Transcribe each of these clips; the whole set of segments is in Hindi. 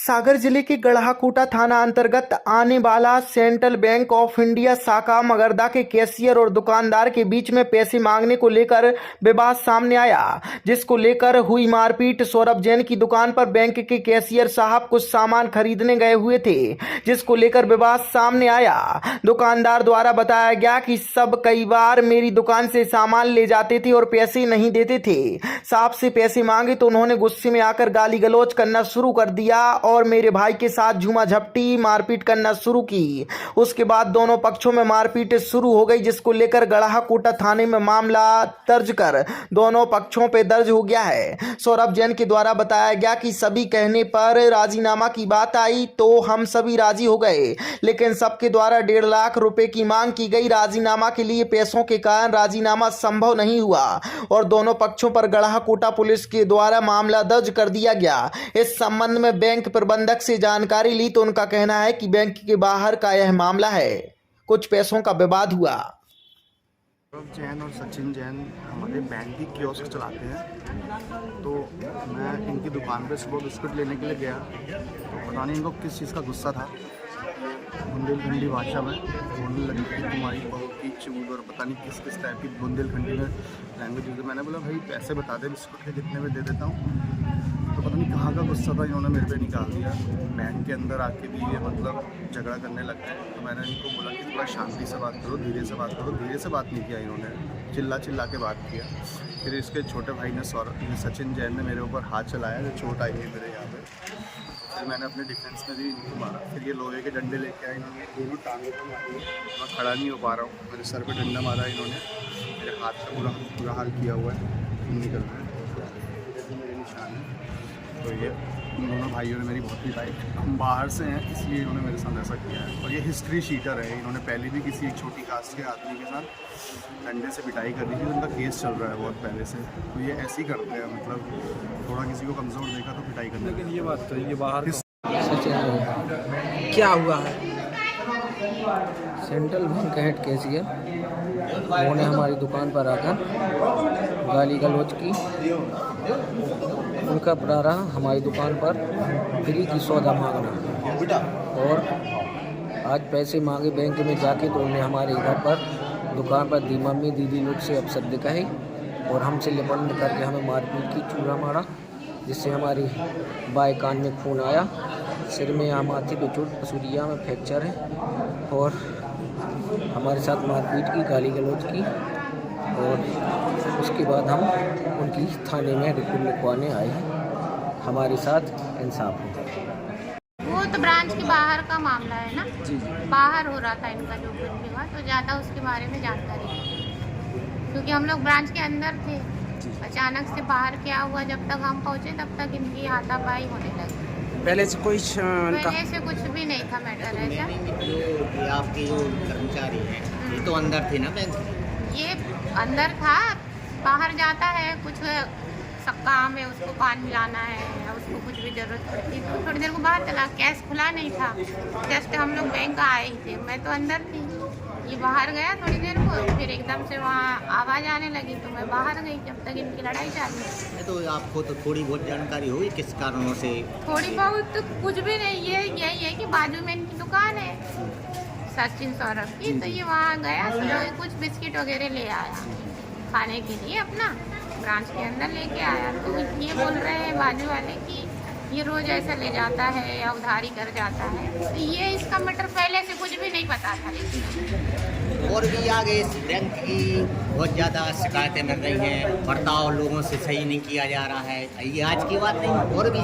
सागर जिले के गढ़ाकोटा थाना अंतर्गत आने वाला सेंट्रल बैंक ऑफ इंडिया शाखा मगरदा के कैशियर और दुकानदार के बीच में पैसे मांगने को लेकर विवाद सामने आया, जिसको लेकर हुई मारपीट। सौरभ जैन की दुकान पर बैंक के कैशियर साहब कुछ सामान खरीदने गए हुए थे, जिसको लेकर विवाद सामने आया। दुकानदार द्वारा बताया गया कि सब कई बार मेरी दुकान से सामान ले जाते थे और पैसे नहीं देते थे। साहब से पैसे मांगे तो उन्होंने गुस्से में आकर गाली गलौज करना शुरू कर दिया और मेरे भाई के साथ झूमा झपटी मारपीट करना शुरू की। उसके बाद दोनों पक्षों में मारपीट शुरू हो गई, जिसको लेकर गढ़ाकोटा थाने में मामला दर्ज कर दोनों पक्षों पे दर्ज हो गया है। सौरभ जैन के द्वारा बताया गया कि सभी कहने पर राजीनामा की बात आई तो हम सभी राजी हो गए, लेकिन सबके द्वारा 1.5 लाख रुपए की मांग की गई। राजीनामा के लिए पैसों के कारण राजीनामा संभव नहीं हुआ और दोनों पक्षों पर गढ़ाकोटा पुलिस के द्वारा मामला दर्ज कर दिया गया। इस संबंध में बैंक प्रबंधक से जानकारी ली तो उनका कहना है कि बैंक के बाहर का यह मामला है, कुछ पैसों का विवाद हुआ। सौरभ जैन और सचिन जैन हमारे बैंक की कियोस्क चलाते हैं, तो मैं इनकी दुकान पे सुबह बिस्कुट लेने के लिए गया तो पता नहीं इनको किस चीज़ का गुस्सा था। बुंदेलखंडी भाषा में बोलने लगी कि तुम्हारी बहू की चूड़ और पता नहीं किस किस टाइप की बुंदेलखंडी में लैंग्वेज यूज। मैंने बोला भाई पैसे बता दे, बिस्कुट के जितने में दे देता हूँ। तो पता नहीं कहाँ का गुस्सा था, इन्होंने मेरे पे निकाल दिया। बैंक के अंदर आके भी ये मतलब झगड़ा करने लग गए। तो मैंने इनको बोला कि थोड़ा शांति से बात करो, धीरे से बात करो। धीरे से बात नहीं किया इन्होंने, चिल्ला के बात किया। फिर इसके छोटे भाई ने सचिन जैन ने मेरे ऊपर हाथ चलाया, जो चोट आई है मेरे यहाँ पे। फिर मैंने अपने डिफेंस में भी इनको मारा। फिर ये लोहे के डंडे लेके आए, इन्होंने दोनों टांगों पर मारी। मैं खड़ा नहीं हो पा रहा हूँ, मेरे सर पे डंडा मारा इन्होंने। मेरे हाथ का बुरा हाल किया हुआ है, निकल रहा है, मेरे निशान है। तो ये इन दोनों भाइयों ने मेरी बहुत पिटाई। हम बाहर से हैं इसलिए इन्होंने मेरे साथ ऐसा किया है। और ये हिस्ट्री शीटर है, इन्होंने पहले भी किसी एक छोटी कास्ट के आदमी के साथ डंडे से पिटाई कर दी थी, उनका केस चल रहा है बहुत पहले से। तो ये ऐसे ही करते हैं, मतलब थोड़ा किसी को कमज़ोर देखा तो पिटाई करने। लेकिन ये बात तो ये बाहर क्या हुआ है? सेंट्रल बैंक हेड कैशियर उन्होंने हमारी दुकान पर आकर गाली गलौज की। उनका प्रारंभ हमारी दुकान पर फ्री की सौदा मांगना और आज पैसे मांगे बैंक में जाके तो उन्हें हमारे घर पर दुकान पर दी मम्मी दीदी लोग से अपशब्द कहे और हमसे लिपट करके हमें मारपीट की, चूड़ा मारा, जिससे हमारी बाएं कान में खून आया, सिर में यहाँ माथे पे चोट, पसूरिया में फ्रैक्चर है और हमारे साथ मारपीट की, गाली गलौज की। और उसके बाद हम उनकी थाने में रिपोर्ट लिखवाने आए हैं। हमारे साथ इंसाफ हो। वो तो ब्रांच के बाहर का मामला है ना जी। बाहर हो रहा था इनका जो कुछ भी हुआ, तो ज़्यादा उसके बारे में जानकारी नहीं, क्योंकि हम लोग ब्रांच के अंदर थे। अचानक से बाहर क्या हुआ, जब तक हम पहुँचे तब तक इनकी हाथापाई होने लगी। पहले से कोई पहले से कुछ भी नहीं था मैटर ऐसा। ये आपके जो कर्मचारी हैं ये तो अंदर थे ना बैंक? ये अंदर था, बाहर जाता है, कुछ सब काम है, उसको पान मिलाना है या उसको कुछ भी ज़रूरत पड़ती तो थोड़ी देर को बाहर चला। कैश खुला नहीं था, जस्ट हम लोग बैंक आए ही थे, मैं तो अंदर थी। ये बाहर गया थोड़ी देर को, फिर एकदम से वहाँ आवाज़ आने लगी तो मैं बाहर गई, जब तक इनकी लड़ाई चालू। तो आपको तो थोड़ी बहुत जानकारी होगी किस कारणों से? थोड़ी बहुत तो कुछ भी नहीं है, यही है कि बाजू में इनकी दुकान है सचिन सौरभ की, तो ये वहाँ गया तो कुछ बिस्किट वगैरह ले आया खाने के लिए, अपना ब्रांच के अंदर लेके आया। तो ये बोल रहे हैं बाजू वाले कि ये रोज़ ऐसा ले जाता है या उधारी कर जाता है। तो ये इसका मैटर पहले से कुछ भी नहीं पता था। और भी आगे इस बैंक की बहुत ज़्यादा शिकायतें मिल रही हैं, बर्ताव लोगों से सही नहीं किया जा रहा है। ये आज की बात नहीं, और भी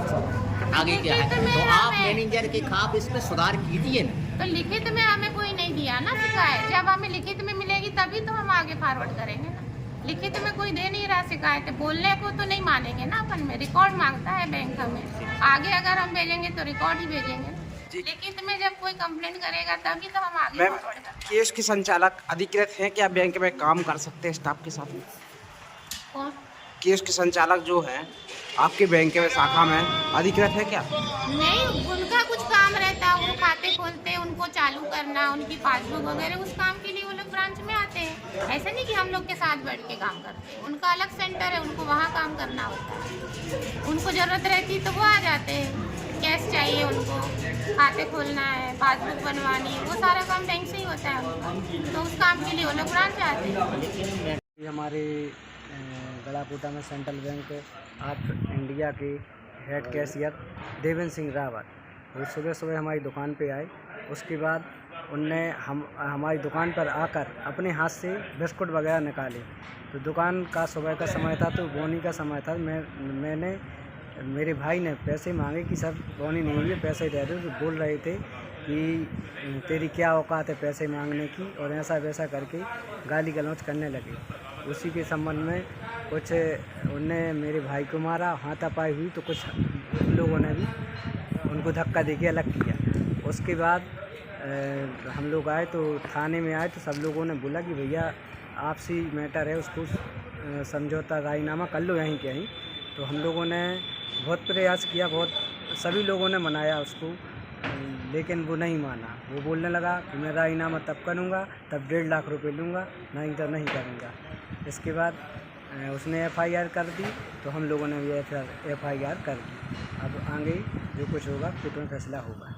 आगे क्या है? तो आप मैनेजर के खिलाफ इस पर सुधार कीजिए ना। तो लिखित में हमें कोई नहीं दिया ना शिकायत, जब हमें लिखित में मिलेगी तभी तो हम आगे फॉरवर्ड करेंगे ना। लिखित में कोई दे नहीं रहा शिकायत, बोलने को तो नहीं मानेंगे ना अपन में। रिकॉर्ड मांगता है बैंक हमें, आगे अगर हम भेजेंगे तो रिकॉर्ड ही भेजेंगे। लिखित में जब कोई कंप्लेंट करेगा तभी तो हम आगे फॉरवर्ड करेंगे। केस के संचालक अधिकृत हैं क्या बैंक में काम कर सकते हैं स्टाफ के साथ में? कौन? केस के संचालक जो हैं आपके बैंक में शाखा में अधिकृत है क्या? नहीं, उनका कुछ काम रहता है, वो खाते खोलते हैं, उनको चालू करना, उनकी पासबुक वगैरह, उस काम के लिए वो लोग ब्रांच में आते हैं। ऐसा नहीं कि हम लोग के साथ बैठ के काम करते हैं, उनका अलग सेंटर है, उनको वहाँ काम करना होता है। उनको ज़रूरत रहती तो वो आ जाते हैं। कैश चाहिए उनको, खाते खोलना है, पासबुक बनवानी है, वो सारा काम बैंक से ही होता है उनका। तो उस काम के लिए वो लोग ब्रांच आते हैं। हमारे गड़ाकोटा में सेंट्रल बैंक ऑफ इंडिया के हेड कैशियर देवेंद्र सिंह रावत वो सुबह सुबह हमारी दुकान पे आए। उसके बाद उनने हमारी दुकान पर आकर अपने हाथ से बिस्कुट वगैरह निकाले। तो दुकान का सुबह का समय था, तो बोनी का समय था। मैंने मेरे भाई ने पैसे मांगे कि सर बोनी नहीं हुई है, पैसे दे दो। तो बोल रहे थे कि तेरी क्या औकात है पैसे मांगने की, और ऐसा वैसा करके गाली गलौज करने लगे। उसी के संबंध में कुछ उनने मेरे भाई को मारा, हाथापाई हुई। तो कुछ लोगों ने भी उनको धक्का देके अलग किया। उसके बाद हम लोग आए, तो थाने में आए, तो सब लोगों ने बोला कि भैया आपसी मैटर है, उसको समझौता राजीनामा कर लो यहीं के यहीं। तो हम लोगों ने बहुत प्रयास किया, बहुत सभी लोगों ने मनाया उसको, लेकिन वो नहीं माना। वो बोलने लगा कि मैं राजीनामा तब करूँगा तब 1.5 लाख रुपए लूँगा, नहीं तो नहीं करूँगा। इसके बाद उसने FIR कर दी, तो हम लोगों ने भी FIR कर दी। अब आगे जो कुछ होगा कोर्ट में फैसला होगा।